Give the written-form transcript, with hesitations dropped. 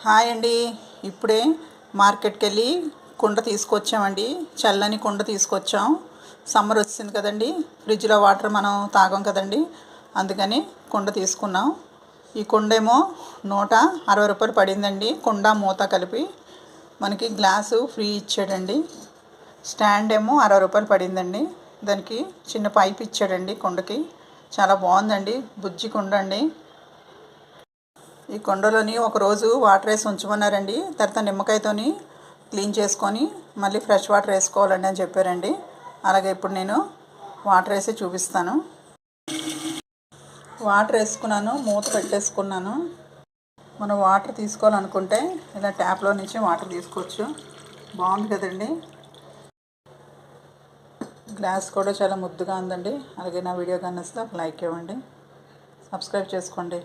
Hi అండి. ఇప్పుడే మార్కెట్కి వెళ్ళి కుండ తీసుకొచ్చామండి. చల్లని కుండ తీసుకొచ్చాం. సమ్మర్ వచ్చింది కదండి, ఫ్రిడ్జ్లో వాటర్ మనం తాగం కదండి, అందుకని కుండ తీసుకున్నాం. ఈ కుండ ఏమో 160 రూపాయలు పడిందండి. కుండ మూత కలిపి మనకి గ్లాసు ఫ్రీ ఇచ్చాడండి. స్టాండ్ ఏమో 60 రూపాయలు పడిందండి. దానికి చిన్న పైప్ ఇచ్చాడండి కుండకి. చాలా బాగుందండి. బుజ్జి కుండ అండి. ఈ కుండలోని ఒకరోజు వాటర్ వేసి ఉంచమన్నారండి. తర్వాత నిమ్మకాయతోని క్లీన్ చేసుకొని మళ్ళీ ఫ్రెష్ వాటర్ వేసుకోవాలండి అని చెప్పారండి. అలాగే ఇప్పుడు నేను వాటర్ వేసి చూపిస్తాను. వాటర్ వేసుకున్నాను, మూత పెట్టేసుకున్నాను. మనం వాటర్ తీసుకోవాలనుకుంటే ఇలా ట్యాప్లో నుంచి వాటర్ తీసుకోవచ్చు. బాగుంది కదండి. గ్లాస్ కూడా చాలా ముద్దుగా ఉందండి. అలాగే నా వీడియో కనిపిస్తే ఒక లైక్ ఇవ్వండి, సబ్స్క్రైబ్ చేసుకోండి.